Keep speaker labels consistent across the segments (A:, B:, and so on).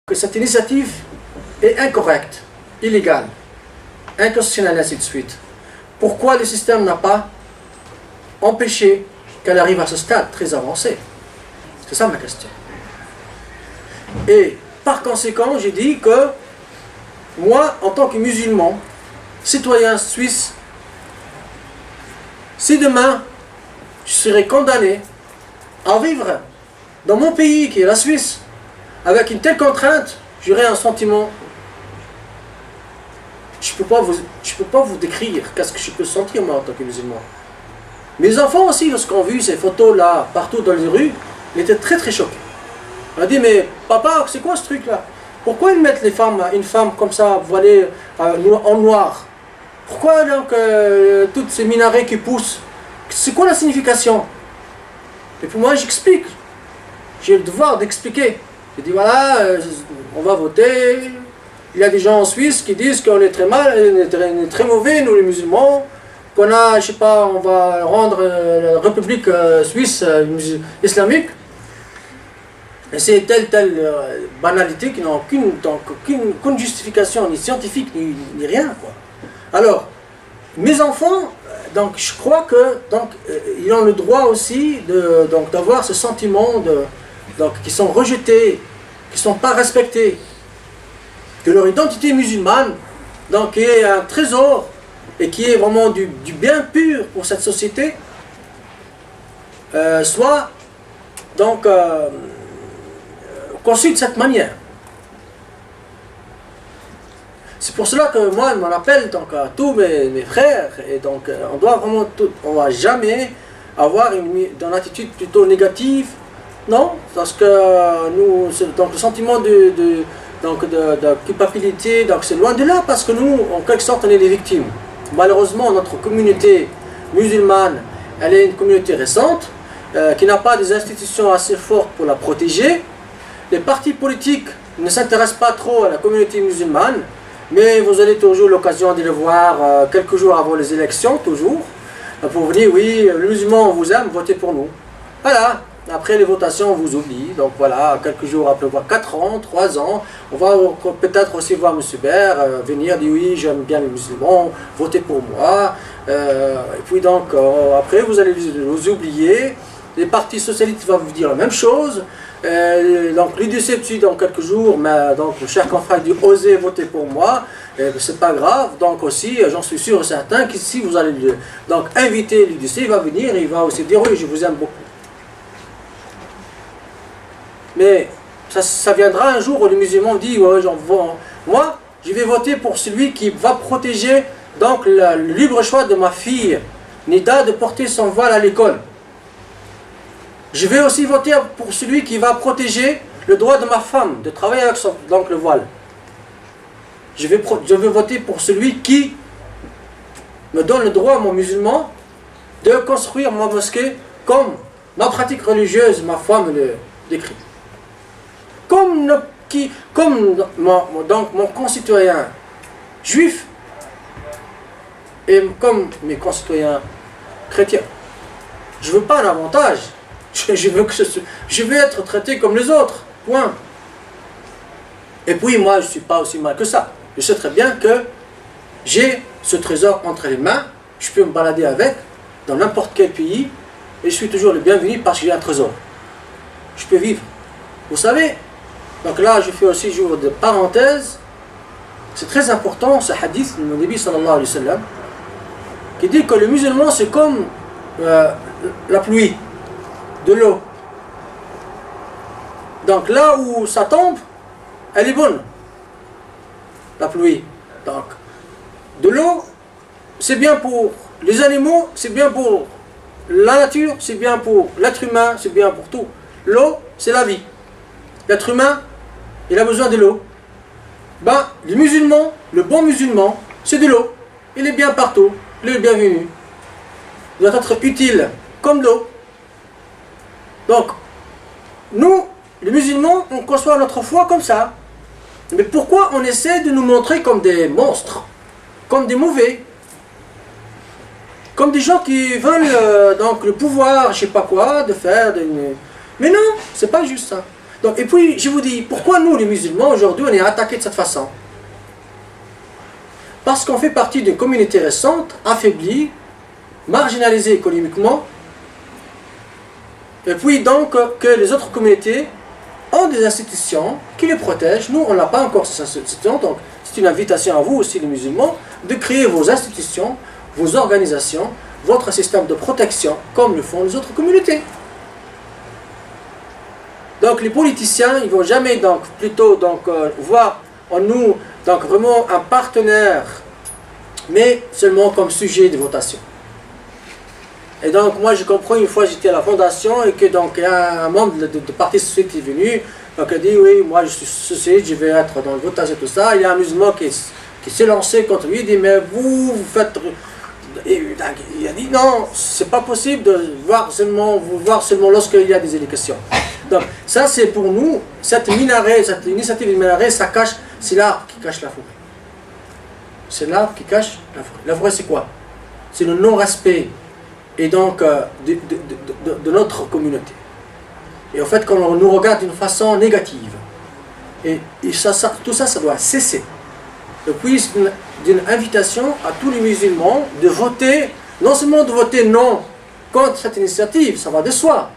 A: que cette initiative est incorrecte, illégale, inconstitutionnelle, ainsi de suite. Pourquoi le système n'a pas empêché qu'elle arrive à ce stade très avancé? C'est ça ma question. Et par conséquent, j'ai dit que moi, en tant que musulman, citoyen suisse, si demain je serais condamné à vivre dans mon pays qui est la Suisse, avec une telle contrainte, j'aurais un sentiment. Je ne peux pas vous décrire qu'est-ce que je peux sentir moi en tant que musulman. Mes enfants aussi, lorsqu'on a vu ces photos-là partout dans les rues, ils étaient très très choqués. On a dit, mais papa, c'est quoi ce truc-là? Pourquoi ils mettent une femme comme ça, voilée en noir? Pourquoi donc toutes ces minarets qui poussent? C'est quoi la signification? Et pour moi, j'explique. J'ai le devoir d'expliquer. Je dis voilà, on va voter. Il y a des gens en Suisse qui disent qu'on est très mal, on est très mauvais, nous les musulmans, qu'on a, je sais pas, on va rendre la République suisse islamique. Et c'est telle banalité qui n'a aucune justification, ni scientifique, ni rien, quoi. Alors, mes enfants, donc je crois que ils ont le droit aussi d'avoir ce sentiment qui sont rejetés, qui ne sont pas respectés, que leur identité musulmane, donc qui est un trésor et qui est vraiment du bien pur pour cette société, soit donc conçu de cette manière. C'est pour cela que moi, je m'en appelle donc, à tous mes frères, et donc on doit vraiment on va jamais avoir une attitude plutôt négative, non, parce que nous, donc le sentiment de culpabilité, donc c'est loin de là, parce que nous, en quelque sorte, on est des victimes. Malheureusement, notre communauté musulmane, elle est une communauté récente, qui n'a pas des institutions assez fortes pour la protéger. Les partis politiques ne s'intéressent pas trop à la communauté musulmane, mais vous avez toujours l'occasion de le voir quelques jours avant les élections, toujours, pour vous dire, oui, les musulmans, on vous aime, votez pour nous. Voilà, après les votations, on vous oublie, donc voilà, quelques jours après, 4 ans, 3 ans, on va peut-être aussi voir M. Baird venir dire, oui, j'aime bien les musulmans, votez pour moi, et puis donc, après, vous allez vous oublier, les partis socialistes vont vous dire la même chose. Donc l'UDC dans quelques jours, mais donc le cher confrère dit osez voter pour moi, c'est pas grave, donc aussi j'en suis sûr et certain que si vous allez donc inviter l'UDC, il va venir et il va aussi dire oui je vous aime beaucoup. Mais ça viendra un jour où les musulmans disent ouais, moi je vais voter pour celui qui va protéger donc le libre choix de ma fille Nida de porter son voile à l'école. Je vais aussi voter pour celui qui va protéger le droit de ma femme de travailler avec donc le voile. Je vais voter pour celui qui me donne le droit, mon musulman, de construire ma mosquée comme ma pratique religieuse, ma foi me le décrit. Comme mon concitoyen juif et comme mes concitoyens chrétiens. Je ne veux pas un avantage. Je veux être traité comme les autres, point. Et puis moi, je ne suis pas aussi mal que ça. Je sais très bien que j'ai ce trésor entre les mains, je peux me balader avec dans n'importe quel pays, et je suis toujours le bienvenu parce que j'ai un trésor. Je peux vivre. Vous savez, donc là, je fais aussi jour de parenthèse, c'est très important, ce hadith de Nabi sallallahu alayhi wa sallam, qui dit que le musulman, c'est comme la pluie. De l'eau. Donc là où ça tombe, elle est bonne. La pluie. Donc, de l'eau, c'est bien pour les animaux, c'est bien pour la nature, c'est bien pour l'être humain, c'est bien pour tout. L'eau, c'est la vie. L'être humain, il a besoin de l'eau. Ben, le musulman, le bon musulman, c'est de l'eau. Il est bien partout. Il est bienvenu. Il doit être utile, comme l'eau. Donc, nous, les musulmans, on conçoit notre foi comme ça. Mais pourquoi on essaie de nous montrer comme des monstres, comme des mauvais, comme des gens qui veulent donc le pouvoir, je sais pas quoi, de faire... Mais non, c'est pas juste ça. Donc, et puis, je vous dis, pourquoi nous, les musulmans, aujourd'hui, on est attaqués de cette façon? Parce qu'on fait partie d'une communauté récente, affaiblie, marginalisée économiquement, et puis donc que les autres communautés ont des institutions qui les protègent. Nous, on n'a pas encore ces institutions, donc c'est une invitation à vous aussi, les musulmans, de créer vos institutions, vos organisations, votre système de protection, comme le font les autres communautés. Donc les politiciens, ils ne vont jamais donc, plutôt voir en nous donc, vraiment un partenaire, mais seulement comme sujet de votation. Et donc moi je comprends, une fois j'étais à la fondation et que donc il y a un membre de parti socialiste qui est venu, donc il a dit oui, moi je suis socialiste, je vais être dans le votage et tout ça. Il y a un musulman qui s'est lancé contre lui, il dit mais vous faites... Et il a dit non, c'est pas possible de vous voir seulement lorsqu'il y a des élections. Donc ça c'est pour nous, cette initiative de minaret, ça cache, c'est l'arbre qui cache la forêt. C'est l'arbre qui cache la forêt. La forêt c'est quoi? C'est le non-respect et donc de notre communauté. Et en fait, quand on nous regarde d'une façon négative, et tout ça, ça doit cesser. Et puis, c'est une invitation à tous les musulmans de voter, non seulement de voter non contre cette initiative, ça va de soi,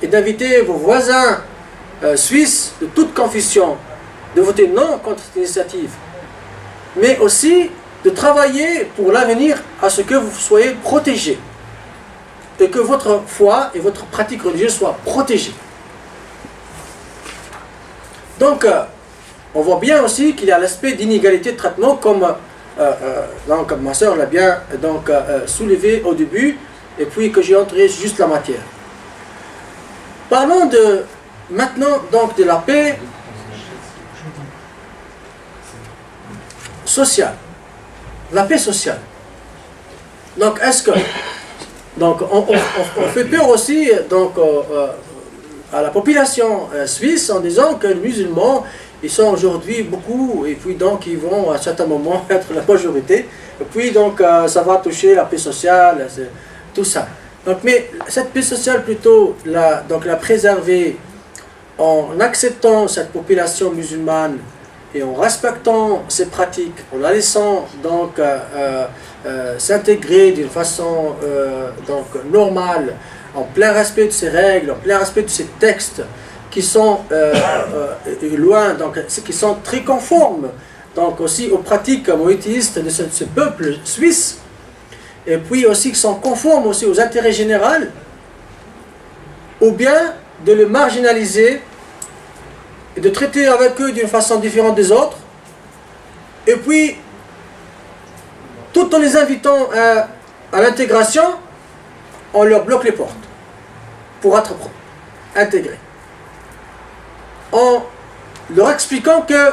A: et d'inviter vos voisins suisses de toute confession de voter non contre cette initiative, mais aussi de travailler pour l'avenir à ce que vous soyez protégés. Et que votre foi et votre pratique religieuse soient protégées. Donc, on voit bien aussi qu'il y a l'aspect d'inégalité de traitement, comme ma soeur l'a bien soulevé au début, et puis que j'ai entré juste la matière. Parlons maintenant donc de la paix sociale. La paix sociale. Donc, est-ce que... Donc on fait peur aussi à la population suisse en disant que les musulmans, ils sont aujourd'hui beaucoup, et puis donc ils vont à certains moments être la majorité, et puis donc ça va toucher la paix sociale, tout ça. Donc, mais cette paix sociale plutôt, la préserver en acceptant cette population musulmane et en respectant ses pratiques, en la laissant donc s'intégrer d'une façon normale, en plein respect de ses règles, en plein respect de ses textes qui sont qui sont très conformes donc aussi aux pratiques monothéistes de ce peuple suisse, et puis aussi qui sont conformes aussi aux intérêts généraux, ou bien de les marginaliser et de traiter avec eux d'une façon différente des autres, et puis tout en les invitant à l'intégration, on leur bloque les portes pour être intégrés. En leur expliquant que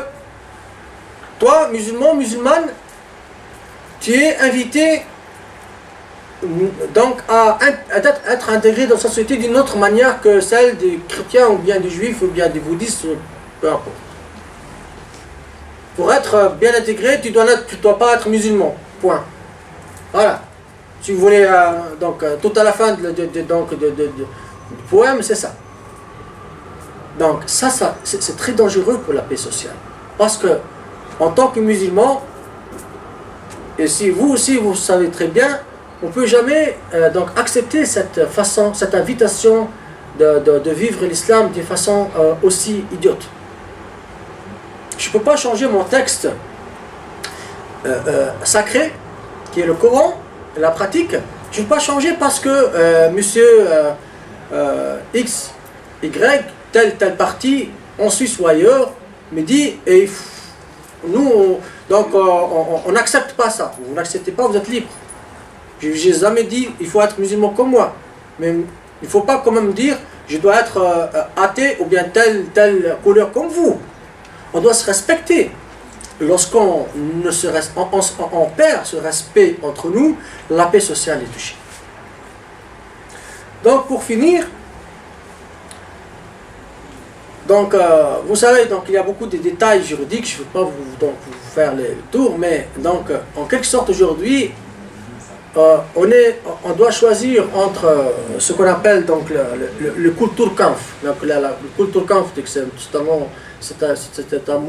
A: toi, musulman, musulmane, tu es invité donc à être intégré dans la société d'une autre manière que celle des chrétiens ou bien des juifs ou bien des bouddhistes, peu importe. Pour être bien intégré, tu dois pas être musulman. Point. Voilà. Si vous voulez, tout à la fin du poème, c'est ça. Donc, ça c'est très dangereux pour la paix sociale. Parce que, en tant que musulman, et si vous aussi vous savez très bien, on ne peut jamais accepter cette invitation de vivre l'islam d'une façon aussi idiote. Je ne peux pas changer mon texte sacré, qui est le Coran, la pratique. Je ne peux pas changer parce que monsieur X, Y, tel parti, en Suisse ou ailleurs, me dit, et nous, on n'accepte pas ça. Vous n'acceptez pas, vous êtes libre. Je n'ai jamais dit, il faut être musulman comme moi. Mais il ne faut pas quand même dire, je dois être athée ou bien telle couleur comme vous. On doit se respecter. Lorsqu'on on perd ce respect entre nous, la paix sociale est touchée. Donc pour finir, vous savez, il y a beaucoup de détails juridiques, je ne veux pas vous faire le tour, mais en quelque sorte aujourd'hui, on doit choisir entre ce qu'on appelle donc le Kulturkampf. Donc, le Kulturkampf, c'est un